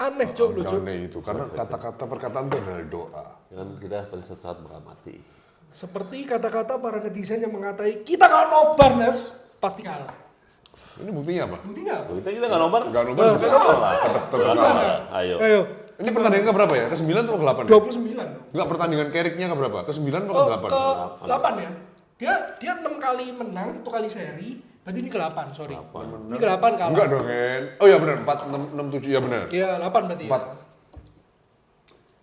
Aneh, Cuk, lu, Cuk. Aneh itu, karena kata-kata perkataan itu adalah doa. Kan kita pada suatu saat bakal mati. Seperti kata-kata para netizen yang mengatai, kita kalau nobar, Nas, pasti kalah. Ini buktinya apa? Buktinya apa? Kita nggak nobar. Nggak nobar juga Kalah. tetap Kalah. Ayo. Ayo, Ini pertandingan ke berapa ya? Ke 9 atau ke 8? 29. Enggak, pertandingan Carrick-nya ke berapa? Ke 9 atau ke Oh, 8? ke 8 ya? Dia 6 kali menang, 1 kali seri. Berarti ini ke 8, sorry. Ini ke 8 kalah. Enggak dong, Hen. Oh iya benar, 4, 6, 7, ya benar. Iya, 8 berarti. 4.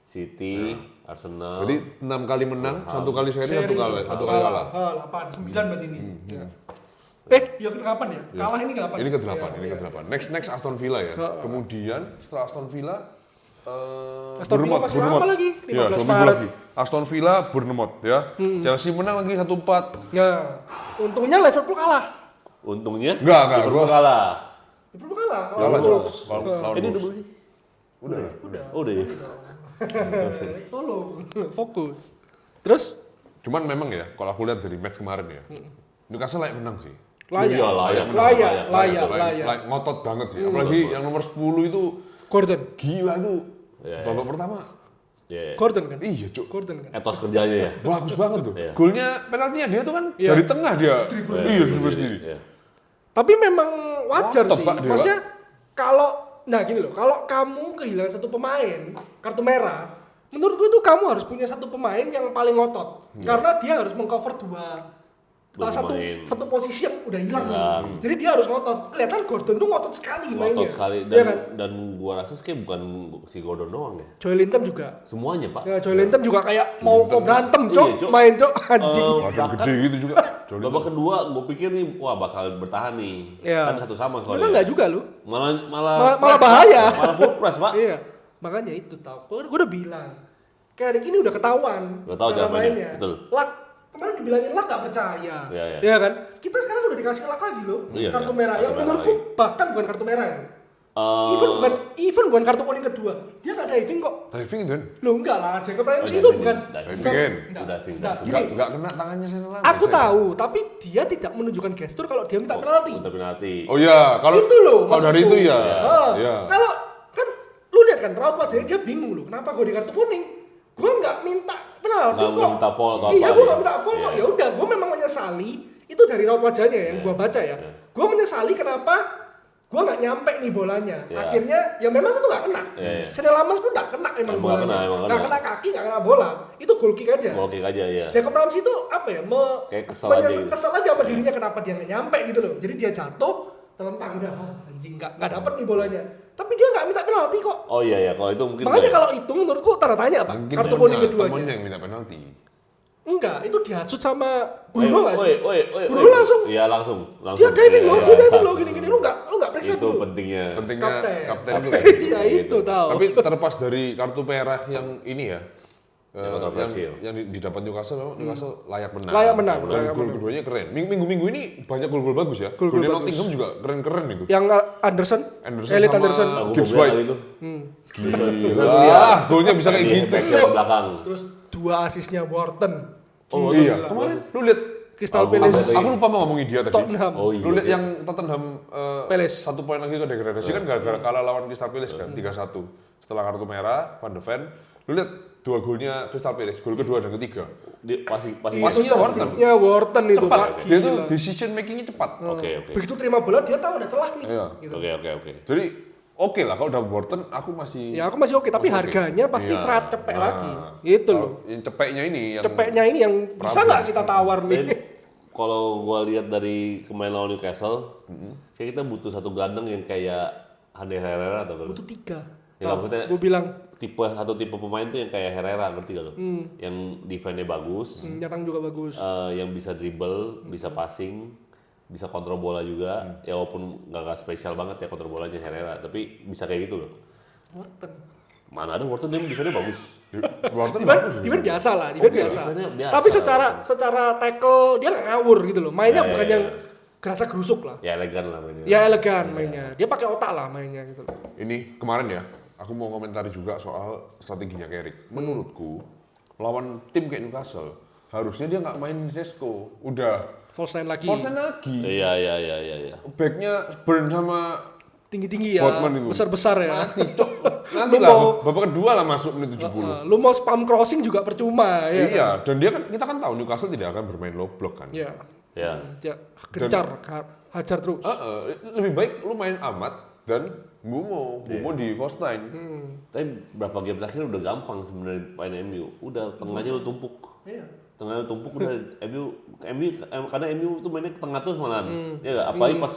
City, Arsenal. Berarti 6 kali menang, 1 kali seri, 1 kali kalah. 8, 9 berarti ini. Ya. Ya ke 8 ya? Kalah ini ke 8. Ini ke 8, ini ke 8. Next Aston Villa ya. Kemudian setelah Aston Villa Aston Villa masih lama lagi, 15 Iya, 2 minggu Maret. lagi. Aston Villa, Bournemouth ya. Chelsea menang lagi 1-4. Ya, untungnya Liverpool kalah. Untungnya. Enggak, Liverpool gua kalah. Liverpool kalah. kalah Wolves. lawan Ini Wolves. double sih. Udah. Oh, udah ya. Tolong, fokus. Terus? Cuman memang ya, kalau aku lihat dari match kemarin ya, Newcastle layak menang sih. Iya, Layak. layak. Layak. Ngotot banget sih. Apalagi yang nomor 10 itu Gordon. gila itu. Iya, iya. Babak pertama. Iya. Gordon kan? Iya, Cuk. Gordon kan? Etos kerjanya ya. Bagus banget tuh. Iya. Golnya penaltinya dia tuh kan Iya. dari tengah dia. Iya, dribble sendiri. Iya. Tapi memang wajar Ngotot, sih. Pak, dia, Maksudnya kalau gini loh, kalau kamu kehilangan satu pemain kartu merah, menurutku itu kamu harus punya satu pemain yang paling ngotot. Karena dia harus mengcover dua pemain. satu posisi yang udah hilang. Hilang. Jadi dia harus ngotot. Kelihatan Gordon tuh ngotot sekali mainnya. Ngotot sekali Iya dan kan? dan gua rasa kayak bukan si Gordon doang ya. Joy Linton juga. Semuanya, Pak. Ya, Joy Linton juga kayak mau berantem, Cok. Iya, Cok. Main, Cok. Anjing. Badan gede gitu juga. Jolly Babak kedua gue pikir nih wah bakal bertahan nih. Iya. Kan satu sama Memang soalnya. enggak juga lu. Malah Malah bahaya. Malah full press, Pak. Iya. Makanya itu tau. Gue udah bilang. Kayak ini udah ketahuan. Udah tahu cara cara mainnya, betul. Luck. Kemarin dibilangin luck gak percaya. Iya, iya. Iya kan? Kita sekarang udah dikasih luck lagi loh. Iya, Kartu iya. merah. Kartu Yang merah menurutku lagi. bahkan bukan kartu merah itu. Even bukan kartu kuning kedua. Dia gak diving kok. diving itu kan. Loh enggak lah. Jacob Ramsey Oh, itu diving, bukan. diving. Diving. Enggak. Diving. Gini, Enggak kena tangannya Senelami. aku tahu. Tapi dia tidak menunjukkan gestur kalau dia minta penalti. Minta penalti. Oh iya, kalau Itu loh kalau dari maksudku. itu ya. Ah, Iya. Kalau kan lu lihat kan raut wajahnya dia bingung loh. Kenapa gue di kartu kuning? Gue nggak minta penalti Nggak kok. minta foul atau Iya, apa gue ya? nggak minta foul kok. Iya. Ya udah, gue memang menyesali itu dari raut wajahnya yang gue baca ya. Gue menyesali kenapa gue nggak nyampe nih bolanya. Iya. Akhirnya ya memang itu nggak kena. Iya, iya. Senelamas pun nggak kena emang Emang nggak bolanya. kena, emang nggak Nggak kena. kena kaki, nggak kena bola. Itu goal kick aja. Gol kick aja ya. Jacob Ramsey itu apa ya? Kayak kesel aja gitu. Kesel aja sama dirinya kenapa dia nggak nyampe gitu loh. Jadi dia jatuh, telentang udah anjing nggak dapet nih bolanya. Tapi dia nggak minta penalti kok. Oh iya ya, kalau itu mungkin Makanya ya. kalau itu menurutku tanda tanya Pak. Mungkin Kartu kuning temennya keduanya. yang minta penalti. Enggak, itu dihasut sama Bruno nggak sih? Oi. Bruno langsung. Iya langsung. Dia diving loh, Iya, dia iya. diving loh gini-gini lu nggak periksa Itu dulu. pentingnya. Pentingnya kapten itu kan. Iya itu tahu. Tapi terlepas dari kartu merah yang ini ya. Yang kontroversial. yang didapat Newcastle, memang Newcastle layak menang. Layak menang, Dan layak gol menang. keduanya keren. Minggu-minggu ini banyak gol-gol bagus ya. Gol-gol Golnya bagus. Nottingham juga keren-keren itu. Yang Anderson, Elliot sama Anderson. Aku Gibbs goblok White. kali itu. Gila, golnya bisa kayak Di gitu, back Cok. belakang. Terus 2 asisnya Wharton. Oh Gila. iya, kemarin lu lihat Crystal Aku Palace, aku lupa mau ngomongin dia tadi. Tottenham. Oh iya. Lu lihat yang Tottenham Palace. 1 poin lagi ke degradasi kan gara-gara kalah lawan Crystal Palace kan 3-1. Setelah kartu merah, Van de Ven, lu lihat 2 golnya Crystal Palace, gol kedua dan ketiga. Dia pasti Pastinya Wharton. Ya Wharton itu Cepat, Pak. dia tuh Gila. decision makingnya cepat. Oke. Begitu terima bola dia tahu ada celah nih. Iya. Gitu. Oke. Jadi oke lah kalau udah Wharton aku masih Ya aku masih oke, tapi Masih oke. harganya pasti Iya. serat cepek Nah, lagi. Itu loh. Yang cepeknya ini yang Cepeknya ini yang bisa Problem. nggak kita tawar nih? Kalau gua lihat dari kemarin lawan Newcastle, kayak kita butuh satu gelandang yang kayak Ander Herrera atau apa? Butuh 3. Ya, maksudnya- Gue bilang tipe pemain tuh yang kayak Herrera, ngerti gak lo? Yang defense-nya bagus, nyatang juga bagus. yang bisa dribble, bisa passing, bisa kontrol bola juga. Ya walaupun nggak spesial banget ya kontrol bolanya Herrera, tapi bisa kayak gitu loh. Wharton. Mana ada Wharton dia defense-nya bagus. Wharton bagus. Defense biasa lah, defense Oke, biasa. defense-nya biasa. Tapi secara tackle dia nggak ngawur gitu loh. Mainnya Ya, bukan ya, yang ya. gerasa gerusuk lah. Ya elegan lah mainnya. Ya elegan mainnya. Dia pakai otak lah mainnya gitu loh. Ini kemarin ya, aku mau komentari juga soal strateginya Carrick. Menurutku lawan tim kayak Newcastle harusnya dia nggak main Zesco, udah False nine lagi. force lagi. Iya. Backnya Burn sama Tinggi-tinggi ya. Botman itu. Besar-besar ya. mati, Cok. nanti lah, babak kedua lah masuk menit 70. Lu mau spam crossing juga percuma ya. Iya, dan kita kan tahu Newcastle tidak akan bermain low block kan. Iya. Ya. Ya, gencar, hajar terus. Lebih baik lu main amat dan Bumo di first line. Tapi berapa game terakhir udah gampang sebenarnya main MU. Udah tengahnya lu tumpuk. Iya. Tengahnya lu tumpuk udah MU karena MU tuh mainnya ke tengah terus malahan. Ya enggak, apalagi pas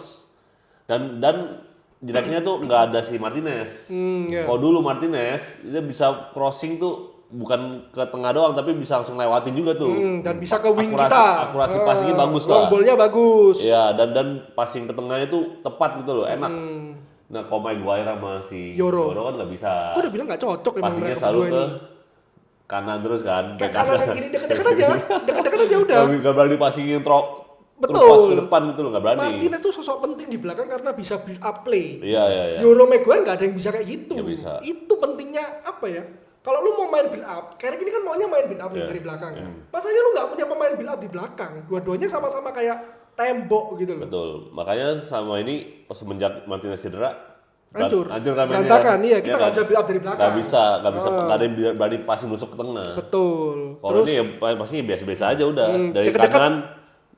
dan jeleknya tuh nggak ada si Martinez. Iya. Kalau dulu Martinez dia bisa crossing tuh bukan ke tengah doang tapi bisa langsung lewatin juga tuh. Dan bisa ke wing kita. Akurasi passingnya bagus lah. Long ball-nya bagus. Iya, dan passing ke tengahnya tuh tepat gitu loh, enak. Nah, kalau Maguire sama si Yoro kan nggak bisa. Gue udah bilang nggak cocok emang Passingnya mereka selalu berdua ke ini. kanan terus kan. Ke kanan dan kiri dekat-dekat aja. Dekat-dekat aja udah. Nggak berani passing yang Betul. terus ke depan gitu loh, nggak berani. Martinez tuh sosok penting di belakang karena bisa build up play. Iya. Euro Maguire nggak ada yang bisa kayak gitu. Nggak bisa. Itu pentingnya apa ya? Kalau lu mau main build up, kayak ini kan maunya main build up Iya. dari belakang. Masanya lu nggak punya pemain build up di belakang. Dua-duanya sama-sama kayak tembok gitu loh. Betul. Makanya sama ini pas semenjak Martinez cedera Hancur kan mainnya berantakan, kan? iya kita Iya nggak kan? bisa build up dari belakang. Nggak bisa, nggak ada yang berani passing masuk ke tengah. Betul. Kalau ini ya pasti biasa-biasa aja udah dari deket-deket. kanan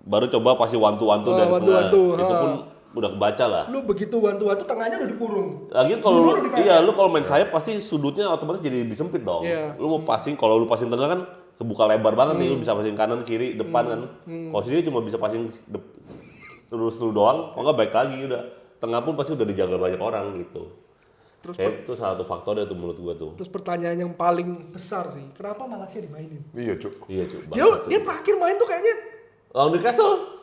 baru coba pasti one to dari one to tengah. one to, Itu pun udah kebaca lah. Lu begitu one-to-one tuh tengahnya udah dikurung. Lagi kalau Dulu lu, udah dipepet. iya lu kalau main sayap pasti sudutnya otomatis jadi lebih sempit dong. Iya. Lu mau passing kalau lu passing tengah kan kebuka lebar banget nih, lu bisa passing kanan, kiri, depan kan. Kalau sini cuma bisa passing terus lu doang, kalau nggak baik lagi udah. Tengah pun pasti udah dijaga banyak orang gitu. Terus Itu salah satu faktornya tuh menurut gua tuh. Terus pertanyaan yang paling besar sih, kenapa Malaysia dimainin? Iya, Cuk. Iya cuy. Dia terakhir main tuh kayaknya Lawan Newcastle.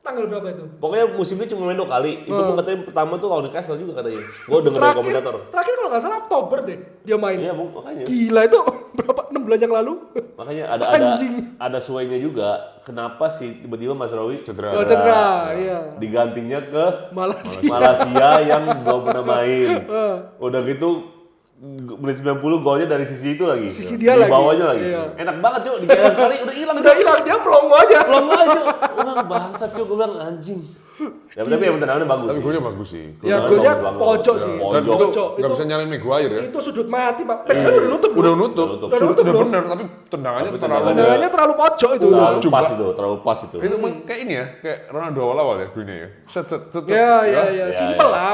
tanggal berapa itu? Pokoknya musim ini cuma main 2 kali. Itu pun katanya pertama tuh lawan Newcastle juga katanya. Gua denger dari komentator. Terakhir kalau nggak salah Oktober deh dia main. Iya, makanya. Gila itu berapa 6 bulan yang lalu? Makanya Anjing. ada suainya juga. Kenapa sih tiba-tiba Mas Rawi Cedera. Oh, cedera, iya. digantinya ke Malaysia. Malaysia yang belum pernah main. Udah gitu menit 90 golnya dari sisi itu lagi. Sisi dia di lagi. bawahnya lagi. Iya. Enak banget cuy, di kanan kali udah hilang. Udah hilang dia melongo aja. Belum aja. Udah bangsat cuy, gue bilang anjing. Ya, tapi yang tendangannya bagus Tapi sih. golnya bagus sih. Ya Golnya golnya bagus banget. pojok sih. Dan Pojok. itu Pojok. nggak bisa nyalain Maguire ya. Itu sudut mati, Pak. Kan udah nutup. Udah nutup. Udah nutup, Udah bro. benar, tapi tendangannya Tapi terlalu. Tendangannya terlalu pojok itu. Terlalu Coba. pas itu, terlalu pas itu. Itu kayak ini ya, kayak Ronaldo awal-awal ya golnya ya. Set. Ya, Ya, simpel ya. lah.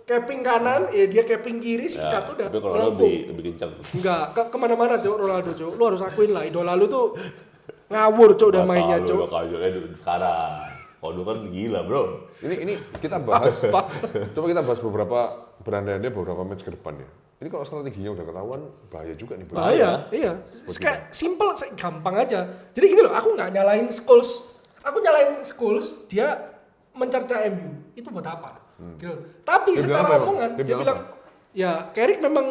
Keping kanan, dia keping kiri, sikat udah. Tapi kalau melengkung. lebih kencang. Enggak, kemana-mana Cok, Ronaldo Cok. Lu harus akuin lah, idola lu tuh ngawur Cok udah mainnya Cok. Udah kajol sekarang. Kalau dulu kan gila bro. Ini kita bahas. Coba kita bahas beberapa berandai-andai beberapa match ke depan ya. Ini kalau strateginya udah ketahuan, bahaya juga nih. Bahaya, iya. Kayak simple, gampang aja. Jadi gini loh, aku nggak nyalain Scholes. Aku nyalain Scholes, dia mencerca MU. Itu buat apa? Gitu. Tapi Dia bilang secara apa, omongan, Dia dia bilang, apa? ya Carrick memang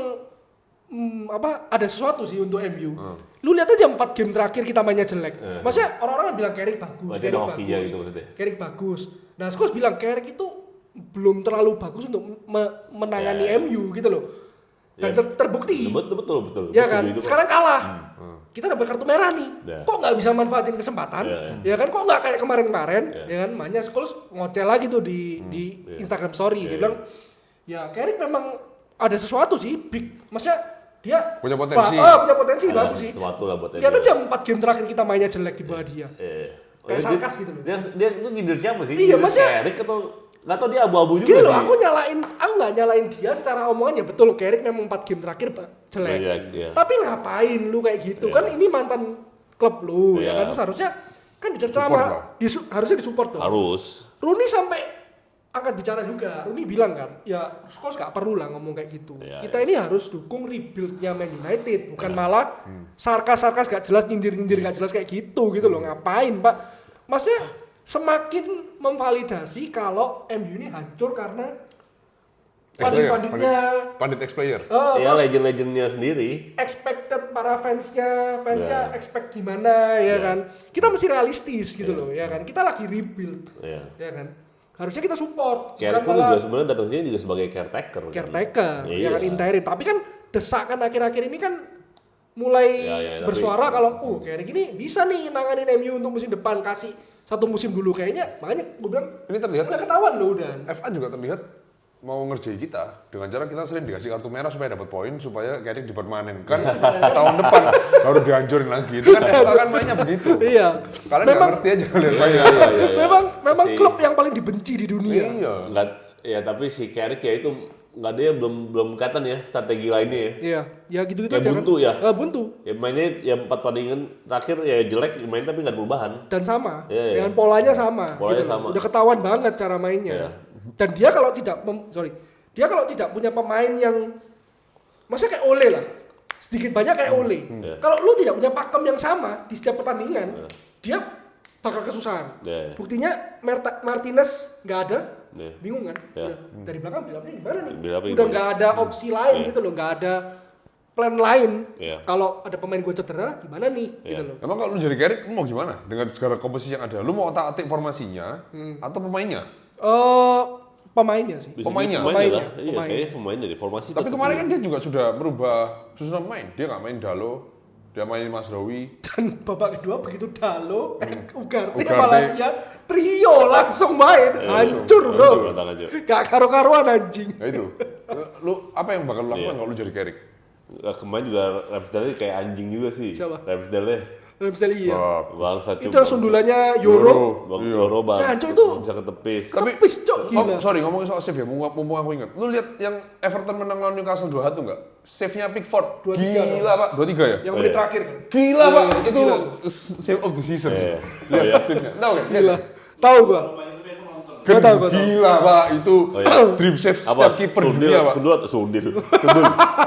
ada sesuatu sih untuk MU. Lu lihat aja 4 game terakhir kita mainnya jelek. Maksudnya orang-orang kan bilang Carrick bagus, Berarti Carrick ada hokinya bagus. gitu maksudnya. Carrick bagus. Nah, Scholes bilang Carrick itu belum terlalu bagus untuk menangani Ya. MU gitu loh. Dan Ya. terbukti. Betul. Ya kan, Setuju itu, sekarang kalah. Kita dapat kartu merah nih. Ya. Kok nggak bisa manfaatin kesempatan? Ya kan, kok nggak kayak kemarin-kemarin? Ya kan, makanya Scholes ngoceh lagi tuh di Instagram story. Dia bilang, ya Carrick memang ada sesuatu sih, big. Maksudnya dia Punya potensi. punya potensi Ada bagus sih. sesuatu lah buat Lihat MU. aja 4 game terakhir kita mainnya jelek di bawah dia. Kayak sarkas gitu loh. Dia itu nyindir siapa sih? Iya, Nyindir maksudnya- Carrick atau nggak tahu dia abu-abu juga Gini sih. loh, aku nggak nyalain dia secara omongan ya betul Carrick memang 4 game terakhir jelek. Iya. Tapi ngapain lu kayak gitu? Kan ini mantan klub lu ya Iya. kan, seharusnya kan dicerca Support sama lah. harusnya disupport dong. Harus. Rooney sampai angkat bicara juga. Rooney bilang kan, ya Scholes gak perlu lah ngomong kayak gitu. Iya, Kita ini harus dukung rebuild-nya Man United, bukan malah sarkas-sarkas gak jelas, nyindir-nyindir gak jelas kayak gitu loh. Ngapain, Pak? Maksudnya semakin memvalidasi kalau MU ini hancur karena pandit-panditnya, Pandit ex-player. Ya terus legend-legendnya sendiri. expected para fansnya expect gimana ya kan. Kita mesti realistis gitu loh ya kan. Kita lagi rebuild Iya. ya kan. Harusnya kita support, Carrick bukan pun malah juga sebenarnya datang sini juga sebagai caretaker. kan. caretaker, Iya. ya kan interim. Tapi kan desakan akhir-akhir ini kan mulai Tapi- bersuara kalau Carrick ini bisa nih nanganin MU untuk musim depan, kasih 1 musim dulu kayaknya. Makanya gue bilang Ini terlihat udah ketahuan loh udah. FA juga terlihat mau ngerjain kita dengan cara kita sering dikasih kartu merah supaya dapat poin supaya Carrick dipermanenkan tahun depan baru dihancurin lagi. Itu kan kita kan mainnya begitu. Iya. Kalian nggak ngerti aja kalian mainnya. Memang klub yang paling dibenci di dunia. Iya. Enggak, ya tapi si Carrick ya itu nggak dia belum kelihatan ya strategi lainnya ya. Iya, ya gitu-gitu Ya aja buntu kan. ya. Buntu. Ya mainnya ya 4 pertandingan terakhir ya jelek main tapi nggak ada perubahan. Dan sama. Iya, iya. Dengan polanya sama. Polanya gitu loh. sama. Udah ketahuan banget cara mainnya. Iya. Dan dia kalau tidak punya pemain yang maksudnya kayak Ole lah. Sedikit banyak kayak Ole. Iya. Kalau lu tidak punya pakem yang sama di setiap pertandingan, dia bakal kesusahan. Iya. Buktinya Martinez nggak ada, Iya. bingung kan? Iya. Udah, dari belakang build-up-nya gimana nih? Build-up-nya Udah gimana? nggak ada opsi lain Iya. gitu loh, nggak ada plan lain. Iya. Kalau ada pemain gue cedera, gimana nih? Iya. Gitu loh. Emang kalau lu jadi Carrick, lu mau gimana dengan segala komposisi yang ada? Lu mau otak-atik formasinya atau pemainnya? Pemainnya sih. Bisa Pemainnya? jadi Pemainnya. lah. Iya, kayaknya pemainnya di formasi. Tapi tetap kemarin dia. kan dia juga sudah merubah susunan main. Dia nggak main Dalo, dia main Mazraoui. Dan babak kedua begitu Dalo, Ugarte, Ugarte. Malaysia, trio langsung main, hancur bro. Hancur. Gak karu-karuan anjing. Nah itu. Lu apa yang bakal lu lakukan kalau lu jadi Carrick? Kemarin juga Ramsdale kayak anjing juga sih. Siapa? Ramsdale Misalnya iya. Bangsat Itu yang sundulannya Euro. Bang Euro bang. Nah, Cok, itu bisa ketepis. Tepis cok gila. Sorry ngomongin soal save ya, mumpung aku ingat. Lu lihat yang Everton menang lawan Newcastle 2-1 nggak? Save-nya Pickford. 2-3 Gila Pak, 2-3 ya? Yang menit terakhir kan. Gila Pak, Iya, itu gila. save of the season. Iya. Lihat save-nya. Tahu kan? Gila. Tahu gua. Gua tahu, gua tahu. Gila Pak, itu iya. dream save Apa? setiap kiper dunia Pak. Sundil.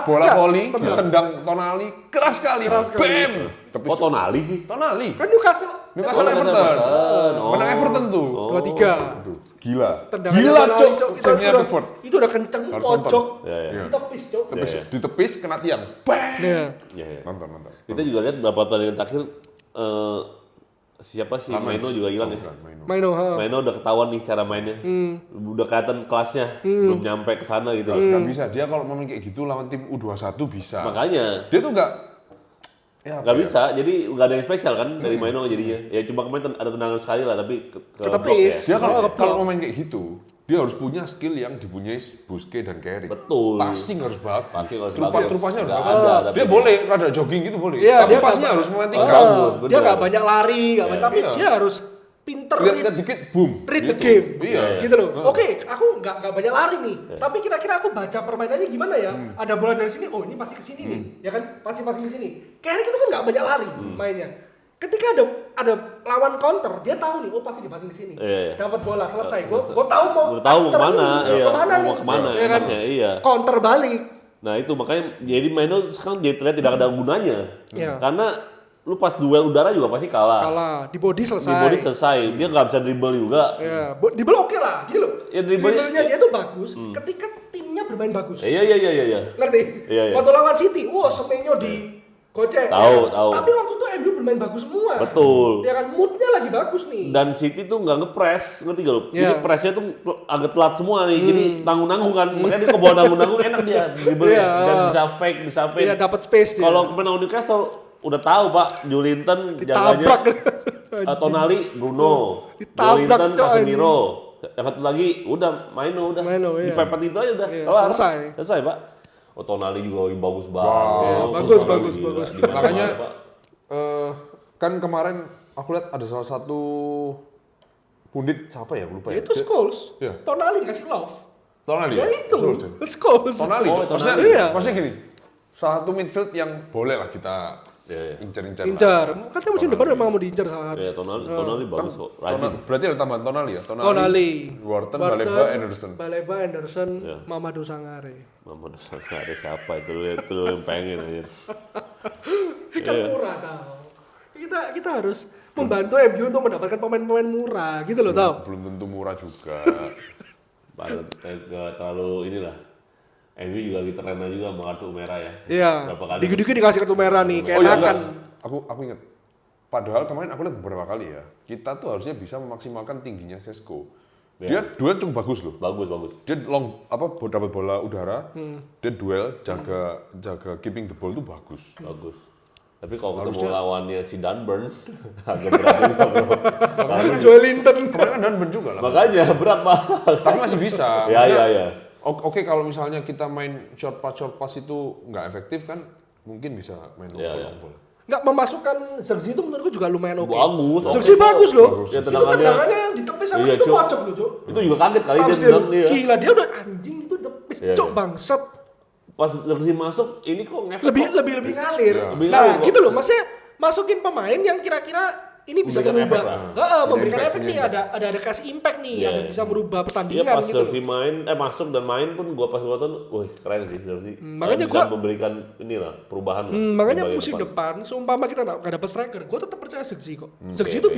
Bola volley, ditendang Tonali, keras sekali. Bam! Tepis. Oh Tonali sih. Tonali. Kan Newcastle Newcastle Oh, Everton. Everton. Oh. Menang Everton tuh. 2-3. Tuh, gila. Tendangannya Gila Tonali, Cok, Cok. save-nya Pickford. Itu udah kenceng Harus pojok. Iya, iya. Tepis cok. Tepis, Iya, iya. ditepis kena tiang. Bam! Iya. Iya, iya. Nonton. Kita juga lihat beberapa pertandingan terakhir siapa sih Lammers. Maino juga hilang ya. Bukan, Maino. Maino, ha. Maino udah ketahuan nih cara mainnya. Udah kelihatan kelasnya, belum nyampe ke sana gitu. Nggak bisa, dia kalau mau main kayak gitu lawan tim U21 bisa. Makanya Dia tuh nggak ya, nggak bisa, jadi nggak ada yang spesial kan dari Maino jadinya. Ya cuma kemarin ada tendangan sekali lah, tapi Ketepis. Dia Oh, kalau mau main kayak gitu, dia harus punya skill yang dipunyai Busquets dan Carrick. Betul. Passing harus bagus. Passing harus bagus. Trupasnya harus Nggak bagus. ada, tapi- Dia boleh rada jogging gitu boleh. Iya, tapi dia pasnya nggak- harus mementingkan. Bagus, Dia bener. nggak banyak lari, nggak banyak, tapi Iya. dia harus pinter Lihat dikit, boom. read the Gitu. game. Iya. Gitu loh. Oke, aku nggak banyak lari nih. Tapi kira-kira aku baca permainannya gimana ya? Ada bola dari sini, oh ini pasti ke sini nih. Ya kan? Pasti di sini. Carrick itu kan nggak banyak lari mainnya. Ketika ada lawan counter, dia tahu nih, oh pasti dipasing ke sini. Iya. Dapat bola selesai. Gue tahu mau Udah tahu mau after kemana, ini, iya, kemana mau nih. kemana, Ya kan? enaknya, iya. Counter balik. Nah itu makanya jadi Maino sekarang jadi terlihat tidak ada gunanya. Iya. Karena lu pas duel udara juga pasti kalah. Kalah, di body selesai. Di body selesai, dia nggak bisa dribble juga. Ya, dribble oke lah, gitu loh. Ya, dribble-nya- Dribble-nya dia tuh bagus ketika timnya bermain bagus. Iya. Ngerti? Iya, iya. Waktu lawan City, wah Semenyo di gocek. Tahu, ya. tahu. Tapi waktu itu MU bermain bagus semua. Betul. Ya kan, moodnya lagi bagus nih. Dan City tuh nggak ngepres, ngerti gak lu? Iya. Jadi presnya tuh agak telat semua nih, jadi nanggung-nanggung kan. Makanya dia kebawa nanggung-nanggung enak dia dribble Iya. dan bisa fake, bisa fade. Iya, dapat space dia. Kalau kemarin Newcastle udah tahu Pak, Joelinton ditabrak. jaganya Tonali, Bruno, Ditabrak, Joelinton, coy, Casemiro. Yang satu lagi udah Maino udah. Maino, iya. Dipepet itu aja udah. Iya, Kelar. selesai. Pak. Oh Tonali juga lagi bagus banget. Iya, bagus, bagus, Gila. bagus. Di mana-mana, Makanya Pak. kan kemarin aku lihat ada salah satu pundit siapa ya, aku lupa Ya ya. itu Scholes. Iya. Tonali kasih love. Tonali Ya itu. Scholes. Tonali. Oh, Maksudnya, Tonali. Iya. maksudnya gini. Salah satu midfield yang boleh lah kita Iya, iya. incer-incer. Incar. Katanya musim depan memang mau diincar salah satu. Ya Tonali bagus kok. Rajin. Berarti ada tambahan Tonali ya? Tonali. Wharton, Baleba, Anderson. Baleba, Anderson, Iya. Mamadou Sangare. Mama dosa ada siapa itu lu yang pengen aja. Kan Iya. murah tau. Kita harus membantu MU untuk mendapatkan pemain-pemain murah gitu loh tau. Belum tentu murah juga. Padahal nggak terlalu inilah. MU juga lagi terlena juga sama kartu merah ya. Iya. Berapa kali? Dikit-dikit dikasih kartu merah nih, Oh iya enggak. keenakan. Aku ingat. Padahal kemarin aku lihat beberapa kali ya. Kita tuh harusnya bisa memaksimalkan tingginya Sesko. Dia duel cukup bagus loh. Bagus. Dia dapat bola udara. Dia duel jaga keeping the ball tuh bagus. Bagus. Tapi kalau ketemu Harusnya- lawannya si Dunburn agak berat juga bro. Joelinton. Kemarin kan Dunban juga lah. Makanya berat banget. Tapi masih bisa. Ya, Maksudnya, ya. Oke, kalau misalnya kita main short pass itu nggak efektif kan, mungkin bisa main long Iya, ball, iya. long ball. Nggak memasukkan Zirkzee itu menurutku juga lumayan oke. Bagus, oke. Zirkzee bagus loh. Bagus. Ya, Itu tendangannya- tendangannya yang ditepis sama Iya, itu Cuk. pojok loh, Cuk. Itu juga kaget kali dia Harus bilang dia. gila, dia udah anjing itu tepis, Iya, Cuk, iya. bangsat. Pas Zirkzee masuk, ini kok ngefek Lebih kok. lebih ngalir. Iya. Lebih Nah, ngalir kok. gitu loh, maksudnya masukin pemain yang kira-kira ini bisa Memberikan merubah, efek lah. memberikan Punya efek nih, impact. ada kasih impact nih, Iya, yang iya. bisa merubah Dia pertandingan pas gitu. Zirkzee masuk dan main pun gua pas nonton, wih keren sih Zirkzee. makanya bisa gua- memberikan inilah perubahan lah. Makanya di bagian musim depan, seumpama kita nggak dapat striker, gue tetap percaya Zirkzee kok. Zirkzee oke, itu oke.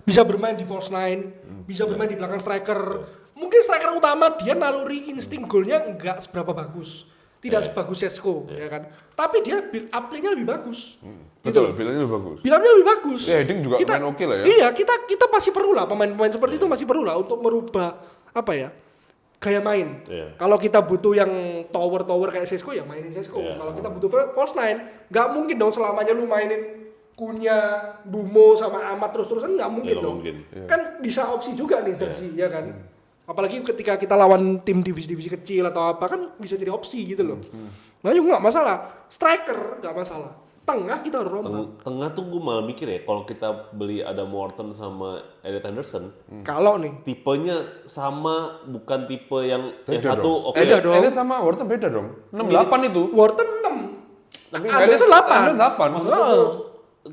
bisa bermain di false nine, bisa bermain di belakang striker. Mungkin striker utama dia naluri insting golnya nggak seberapa bagus, tidak sebagus Sesko, ya kan. Tapi dia build up play-nya lebih bagus. Gitu Betul, loh. bilangnya lebih bagus. Bilangnya lebih bagus. Ya, heading juga main oke lah ya. Iya, kita masih perlu lah pemain-pemain seperti itu masih perlu lah untuk merubah apa ya gaya main. Iya. Kalau kita butuh yang tower kayak Sesko ya mainin Sesko. Iya. Kalau kita butuh false line, nggak mungkin dong selamanya lu mainin Kunya, Bumo sama Amat terus-terusan nggak mungkin Ya, nggak dong. mungkin. Kan bisa opsi juga nih Zirkzee, ya kan. Apalagi ketika kita lawan tim divisi-divisi kecil atau apa kan bisa jadi opsi gitu loh. Nah, juga nggak masalah. Striker nggak masalah. Tengah kita harus rombak. Tengah tuh gue malah mikir ya, kalau kita beli ada Morton sama Elliot Henderson, Kalau nih tipenya sama, bukan tipe yang Beda satu dong. oke. Beda dong. Elliot sama Wharton beda dong. 68 itu. Wharton 6. Tapi Anderson 8. Elliot 8. Maksudnya tuh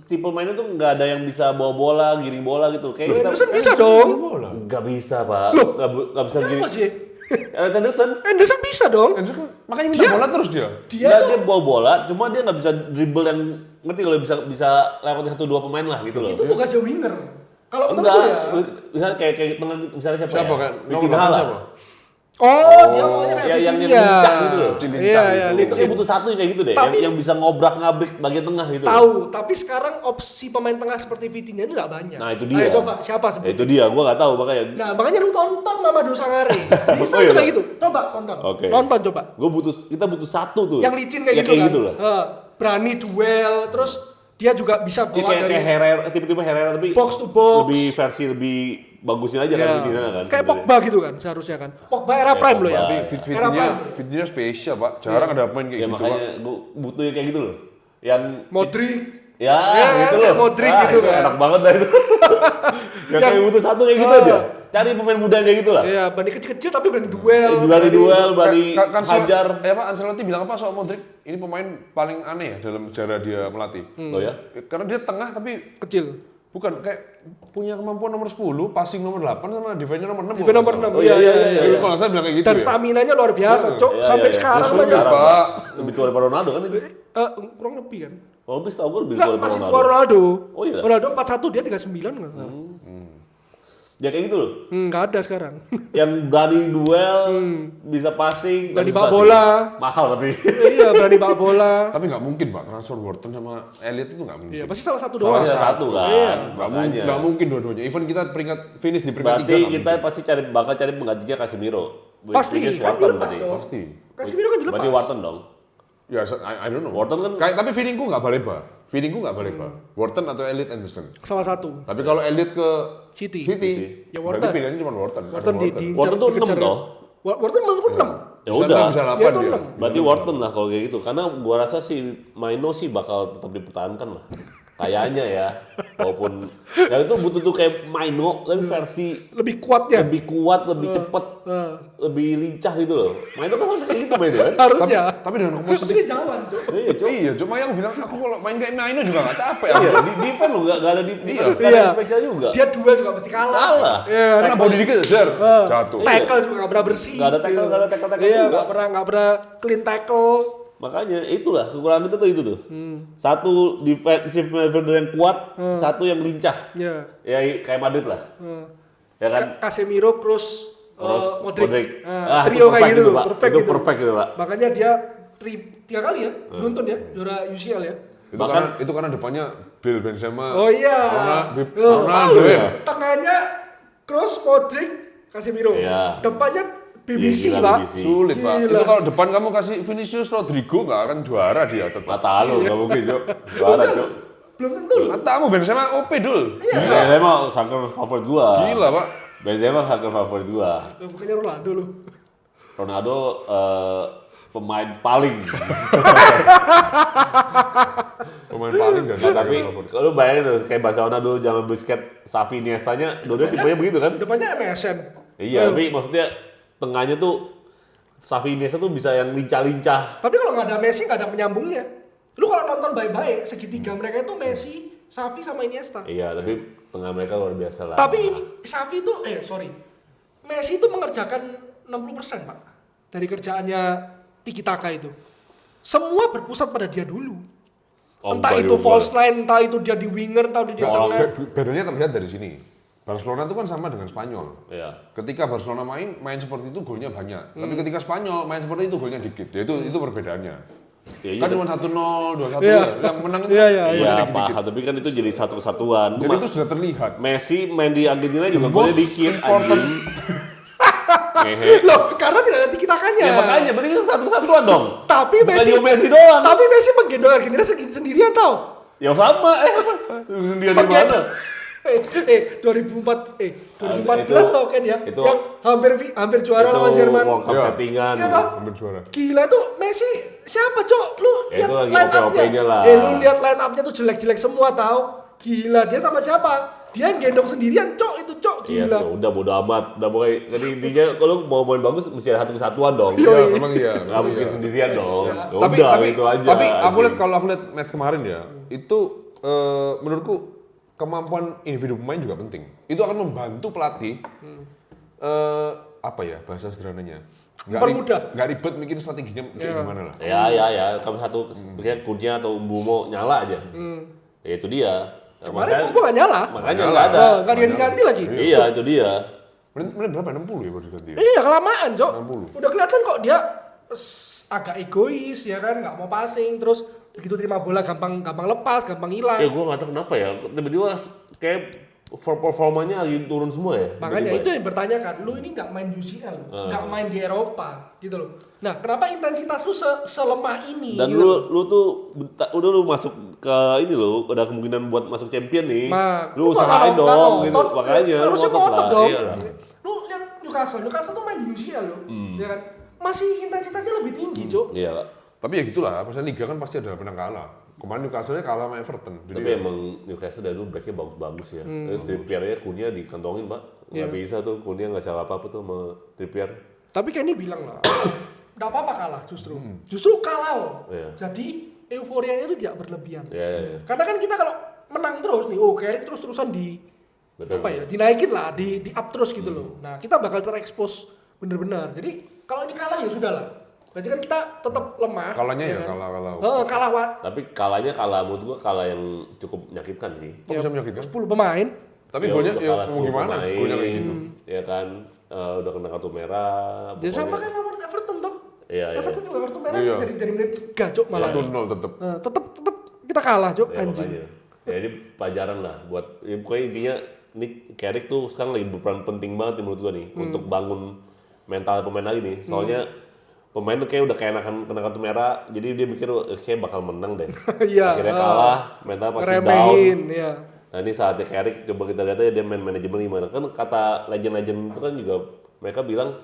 tipe mainnya tuh nggak ada yang bisa bawa bola, giring bola gitu. Kayak kita Anderson bisa dong. nggak bisa pak, Loh? nggak bisa giring. Apa sih? Elliot Henderson Anderson bisa dong. Makanya minta bola terus dia. dia bawa bola, cuma dia nggak bisa dribble yang ngerti kalau bisa lewatin 1-2 pemain lah gitu loh. Itu tugasnya winger. Kalau menurut Enggak, gue ya. misalnya kayak tengah misalnya siapa? Siapa ya? kan? Vitinha Nomor 8 lah. siapa? Oh, dia maunya kayak Ya, yang Vitinha. lincah gitu loh. Lincah Iya, iya, gitu. Itu lincah. kayak butuh satu kayak gitu deh, Tapi- yang bisa ngobrak-ngabrik bagian tengah gitu. Tahu, tapi sekarang opsi pemain tengah seperti Vitinha itu nggak banyak. Nah itu dia. Ayo coba siapa Ya, sebut? itu dia, gua nggak tahu makanya. Nah, makanya lu tonton Mamadou Sangare. Bisa Oh, iya, tuh kayak iya. gitu. Coba tonton. Oke. Tonton coba. Kita butuh satu tuh. Yang licin kayak Ya, gitu kayak kan. gitu lah. Berani duel, terus dia juga bisa Ya, bawa kayak dari Herrera, tipe-tipe Herrera tapi box to box. lebih bagusin aja kan Iya. Vitinha kan. Kayak sebenarnya. Pogba gitu kan seharusnya kan. Pogba era Kayak prime loh ya. Pogba. Tapi Era prime. Vitinha spesial, Pak. Jarang ada pemain kayak Ya gitu, makanya Pak. gua butuh yang kayak gitu loh. Yang Modric. ya, Ya, gitu kayak loh. Modric Ah, gitu itu kan. enak banget dah itu. Yang kayak butuh satu kayak gitu Ah. aja. Cari pemain muda yang kayak gitu lah. Iya, berani kecil-kecil tapi berani duel. Berani duel, berani Kan hajar. Apa Ancelotti bilang apa soal Modric? Ini pemain paling aneh ya dalam cara dia melatih. Oh ya? Karena dia tengah tapi Kecil. bukan kayak punya kemampuan nomor 10, passing nomor 8 sama defense-nya nomor 6. Defense nomor 6. Oh, iya, iya, iya. Kalau nggak salah bilang kayak gitu Dan ya. stamina-nya luar biasa, Cok. Iya, Sampai iya, iya. sekarang Justru banyak. sekarang, Pak. lebih tua daripada Ronaldo kan itu. Kurang lebih kan. Oh, lebih tahu gue lebih Enggak, tua daripada masih Ronaldo. tua Ronaldo. Oh, iya? Ronaldo 41, dia 39 nggak salah. Ya kayak gitu loh. Nggak ada sekarang. Yang berani duel, bisa passing, Berani dan bawa susah sih. bola. Mahal tapi. Iya, berani bawa bola. Tapi nggak mungkin, Pak. Transfer Wharton sama Elliot itu nggak mungkin. Iya, pasti salah satu Soalnya doang. satu kan. Iya. Makanya. Nggak mungkin dua-duanya. Even kita finish di peringkat 3 Berarti kita pasti bakal cari penggantinya Casemiro. Pasti, Which is kan Wharton dilepas berarti. dong. Pasti. Casemiro kan dilepas. Berarti Wharton dong. Ya, I don't know. Wharton kan- Kayak, tapi feelingku nggak Baleba. Feelingku nggak Baleba. Wharton atau Elliot Anderson. Salah satu. Tapi kalau Elliot ke City. berarti Ya, Wharton. pilihannya cuma Wharton. Ada Wharton di Wharton tuh 6 toh. Wharton menurutku 6. Ya Bisa udah. enam, bisa 8 Dia tuh dia. 6. Berarti Wharton lah kalau kayak gitu. Karena gua rasa sih Maino sih bakal tetap dipertahankan lah. Kayaknya ya. Walaupun ya itu butuh tuh kayak Maino tapi versi Lebih kuat ya. lebih kuat, lebih cepet, lebih lincah gitu loh. Maino kan harus kayak gitu mainnya kan. Harusnya. Tapi dengan Tapi komposisi dia jalan, Cok. Iya, Cok. iya, cuma yang bilang aku kalau main kayak Maino juga nggak capek. Iya, di defense lo nggak ada di Iya. ada spesial juga. Dia duel juga pasti kalah. Kalah. Iya, kan? Karena body dikit zer, jatuh. Tackle juga nggak pernah bersih. Nggak ada tackle, nggak ada tackle-tackle Iya, juga. nggak pernah clean tackle. Makanya itulah kekurangan kita tuh itu tuh. Satu defensive midfielder yang kuat, satu yang lincah. Iya. Ya kayak Madrid lah. Ya kan? Casemiro, Kroos, Terus Modric. Ah, Trio itu kayak gitu, Pak. perfect Itu gitu. perfect gitu, Pak. Makanya dia 3 kali ya, beruntun ya, juara UCL ya. Itu karena depannya Bill Benzema. Oh iya. Ronaldo ya. Tengahnya Kroos, Modric, Casemiro. Iya. Depannya BBC, Iya, gila, Pak. BBC. Sulit, Pak. Gila. Itu kalau depan kamu kasih Vinicius Rodrigo nggak akan juara dia tetap. Mata lu nggak mungkin, Cok. Juara, Cok. Belum tentu loh. Matamu Benzema OP dul. Benzema sangat favorit gua. Gila, Pak. Benzema sangat favorit gua. Bukannya Ronaldo loh. Ronaldo pemain paling. Pemain paling dan Tapi kalau bayangin tuh, kayak Barcelona dulu zaman Busquets, Xavi, Iniesta-nya, dua-duanya tipenya begitu kan? Depannya MSN. Iya, tapi maksudnya tengahnya tuh Xavi, Iniesta tuh bisa yang lincah-lincah. Tapi kalau nggak ada Messi nggak ada penyambungnya. Lu kalau nonton baik-baik segitiga mereka itu Messi, Xavi sama Iniesta. Iya, tapi tengah mereka luar biasa lah. Tapi Xavi itu Messi itu mengerjakan 60% Pak dari kerjaannya Tiki Taka itu. Semua berpusat pada dia dulu. Entah itu false line, entah itu dia di winger, entah dia di tengah. bedanya terlihat dari sini. Barcelona itu kan sama dengan Spanyol. Iya. Ketika Barcelona main seperti itu golnya banyak. Tapi ketika Spanyol main seperti itu golnya dikit. Ya itu perbedaannya. Ya, Kan iya, cuma 1-0, 2-1 Iya. yang menang itu. Iya, iya, golnya dikit-dikit. paham, tapi kan itu jadi satu kesatuan. Jadi itu sudah terlihat. Messi main di Argentina juga The golnya most dikit important. anjing. Ngehe. Loh, karena tidak ada Tiki Takanya. Ya makanya berarti itu satu kesatuan dong. Tapi Bukan Messi cuma Messi doang. Tapi Messi menggendong Argentina sendirian tau. Ya sama, sendirian di mana? 2014 tau kan ya, itu- yang hampir juara lawan Jerman. World Cup Iya. settingan. Iya toh? Hampir juara. Gila tuh Messi siapa cok? Lu Ya, lihat itu lagi line oke-okenya lah. up-nya. Lu lihat line up-nya tuh jelek-jelek semua tau. Gila dia sama siapa? Dia yang gendong sendirian cok itu cok Iya, gila. udah bodo amat. Udah pokoknya jadi intinya kalau mau main bagus mesti ada satu kesatuan dong. Iya, memang iya. Nggak mungkin sendirian dong. Ya Tapi udah tapi itu aja. tapi aku anjing. lihat kalau aku lihat match kemarin ya, itu menurutku kemampuan individu pemain juga penting. Itu akan membantu pelatih apa ya bahasa sederhananya? Permudah. Nggak ribet mikir strateginya kayak gimana lah. Ya, kamu satu kayak Kurnia atau Mbumo nyala aja. Ya itu dia. Nah, Kemarin gua gak nyala. makanya Nyala. nggak ada. Gak diganti lagi. Iya, itu dia. Menit berapa? 60 ya baru diganti. ya? Iya kelamaan cok. 60. Udah kelihatan kok dia agak egois ya kan, nggak mau passing, terus begitu terima bola gampang lepas, gampang hilang. Ya gue nggak tahu kenapa ya. Tiba-tiba kayak performanya lagi turun semua ya. Makanya Tiba-tiba. itu yang bertanyakan, lu ini nggak main UCL, nggak main di Eropa, gitu loh. Nah, kenapa intensitas lu selemah ini? Dan gitu loh? lu tuh udah lu masuk ke ini lo, ada kemungkinan buat masuk champion nih. Lu Cuma usahain nggak dong nonton, gitu. Makanya lu harusnya ngotot ngotot lah. dong. Iya lah. Lu lihat Newcastle tuh main di UCL loh, ya kan? Masih intensitasnya lebih tinggi, Cok. Iya, Pak. Tapi ya gitulah, maksudnya liga kan pasti ada menang kalah. Kemarin Newcastle-nya kalah sama Everton. Jadi Tapi emang Newcastle dari dulu backnya bagus-bagus ya. Trippier-nya Kurnia dikantongin, Pak. Nggak bisa tuh, Kurnia nggak salah apa-apa tuh sama Trippier. Tapi Kenny bilang lah, nggak apa-apa kalah justru. Justru kalah loh. Iya. Jadi euforianya itu tidak berlebihan. Ya. Karena kan kita kalau menang terus nih, Carrick terus-terusan Betul. apa ya, dinaikin lah, di up terus gitu loh. Nah, kita bakal terekspos bener-bener. Jadi kalau ini kalah ya sudah lah. Berarti kan kita tetap lemah. kalahnya ya kan? kalah. Kalah Tapi kalahnya kalah menurut gua kalah yang cukup menyakitkan sih. Kok bisa menyakitkan? 10 pemain. Tapi Ya, golnya udah ya kalah mau 10 gimana? pemain, Golnya kayak gitu. Ya kan, udah kena kartu merah. Jadi sama pokoknya. kan lawan Everton toh. Iya. Everton juga kartu merah Iya. dari menit 3 cok malah. 1-0 tetep. Tetep kita kalah cok Ya, anjing. makanya. Ya ini pelajaran lah buat ya, pokoknya intinya ini Carrick tuh sekarang lagi berperan penting banget nih menurut gua nih untuk bangun mental pemain lagi nih. Soalnya pemain tuh kayak udah kayak kena kartu merah, jadi dia mikir kayak bakal menang deh. Iya. Akhirnya kalah, mental pasti down. Ngeremehin, ya. Nah ini saatnya Carrick, coba kita lihat aja dia main manajemen gimana. Kan kata legend-legend itu kan juga mereka bilang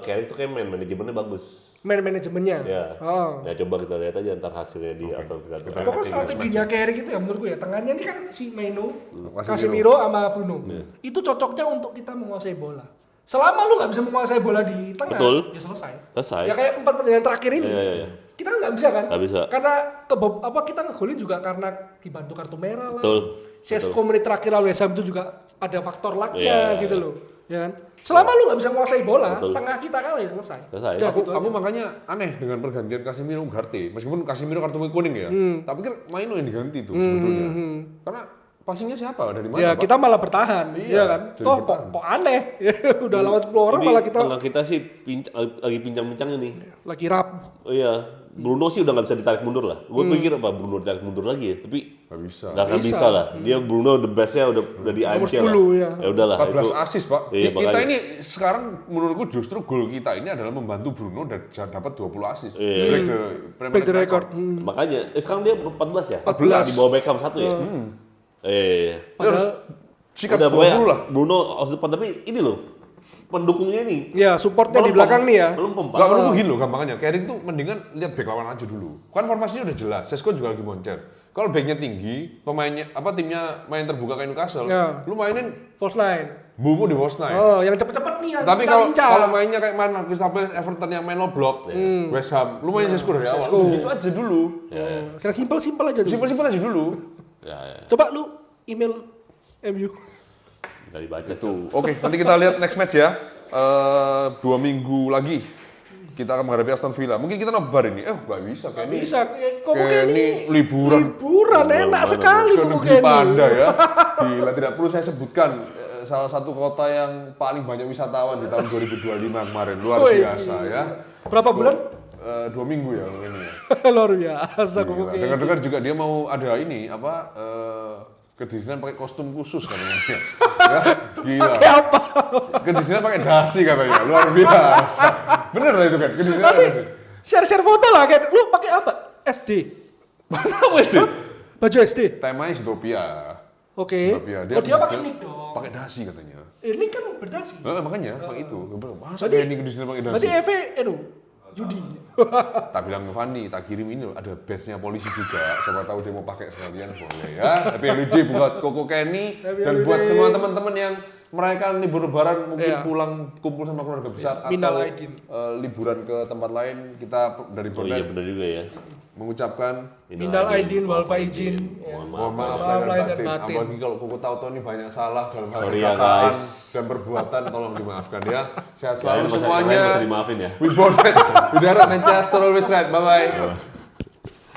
Carrick tuh kayak main manajemennya bagus. Main manajemennya. Ya. Oh. Ya coba kita lihat aja ntar hasilnya di Aston Villa. Pokoknya strateginya Carrick itu ya menurut gue ya, tengahnya ini kan si Maino, Casemiro. Casemiro sama Bruno. Itu cocoknya untuk kita menguasai bola. Selama lu nggak bisa menguasai bola di tengah, Betul. ya selesai. Selesai. Ya kayak 4 pertandingan terakhir ini. Iya. Kita kan nggak bisa kan? Nggak bisa. Karena kita ngegolin juga karena dibantu kartu merah lah. Betul. Sesko menit terakhir lawan West Ham itu juga ada faktor lucknya Iya. gitu loh. Ya kan? Selama lu nggak bisa menguasai bola, Betul. tengah kita kalah ya selesai. Selesai. Udah, Aku gitu aja. makanya aneh dengan pergantian Casemiro Ugarte. Meskipun Casemiro kartu kuning ya. Tapi kan Maino yang diganti tuh sebetulnya. Karena passingnya siapa? Dari mana, Ya Pak? kita malah bertahan, Iya, iya kan? jadi Toh bertahan. kok aneh, udah lawan 10 orang Ini malah kita tengah kita sih lagi pincang-pincangnya nih. lagi rapuh. Oh iya, Bruno sih udah nggak bisa ditarik mundur lah. Gue pikir apa Bruno ditarik mundur lagi ya, tapi Nggak bisa. nggak akan bisa lah. Dia Bruno the bestnya udah di Nomor AMC 10 lah. ya. Ya udahlah 14 itu. assist, Pak. Iya, Kita makanya. ini sekarang menurutku justru gol kita ini adalah membantu Bruno dan dapat 20 assist. Iya. Break the Premier Back the League record. Makanya, sekarang dia 14 ya? 14. Di bawah Beckham 1 ya? Dia harus Padahal sikat Udah pokoknya 20 lah. Bruno harus depan, tapi ini loh. pendukungnya ini. Ya, supportnya di melempem. belakang nih ya. Melempem, Pak. Gak menurutku gini loh gampangnya. Carrick tuh mendingan lihat back lawan aja dulu. Kan formasinya udah jelas. Sesko juga lagi moncer. Kalau backnya tinggi, pemainnya timnya main terbuka kayak Newcastle, Ya. lu mainin False line. Bumu di false nine. Oh, yang cepet-cepet nih yang Tapi kalau incar. mainnya kayak main Crystal Palace, Everton yang main low block, West Ham, lu main Sesko dari awal. Sesko. Udah gitu aja dulu. Yang simpel-simpel aja dulu. Simpel-simpel aja dulu. Ya, ya. Coba lu email MU. Nggak dibaca tuh. Tuh. Oke, nanti kita lihat next match ya. 2 minggu lagi kita akan menghadapi Aston Villa. Mungkin kita nobar ini. Nggak bisa kayak ini. Bisa, kok Kayak ini ini liburan. liburan enak sekali Ke kok negeri ini. Panda ya. Gila, tidak perlu saya sebutkan salah satu kota yang paling banyak wisatawan di tahun 2025 kemarin. Luar Wih, biasa ya. Berapa bulan? 2 minggu ya ini ya. Luar biasa kok Gila. kayak. Dengar-dengar juga dia mau ada ini ke Disneyland pakai kostum khusus katanya. Ya, gila. Pakai apa? Ke Disneyland pakai dasi katanya. Luar biasa. Bener lah itu kan. Ke Disneyland Nanti pakai dasi. share-share foto lah kayak lu pakai apa? SD. Mana SD? Baju SD. Temanya Zootopia. Oke. Zootopia. Oh dia pakai Disneyland mic dong. pakai dasi katanya. Ini kan berdasi. Makanya pakai itu. Masa Berarti- kayak ini ke Disneyland pakai dasi? Berarti judi. Tak bilang ke Fanny, tak kirim ini loh, ada badge-nya polisi juga. Siapa tahu dia mau pakai sekalian boleh ya. Happy holiday buat Koko Kenny Happy dan buat holiday. semua teman-teman yang merayakan libur lebaran mungkin Iya. pulang kumpul sama keluarga besar Minal atau aidin. liburan ke tempat lain. Kita dari Oh iya Bonnet benar juga ya. mengucapkan Minal aidin wal faizin. mohon maaf Maaf lahir lahir dan dan batin. batin. Apalagi kalau Koko tahu ini banyak salah dalam hal Sorry ya, perkataan guys. dan perbuatan, tolong dimaafkan ya. Sehat Kalian selalu masa semuanya. dimaafin ya. We Bonnet, we Darat Manchester always right. Bye bye.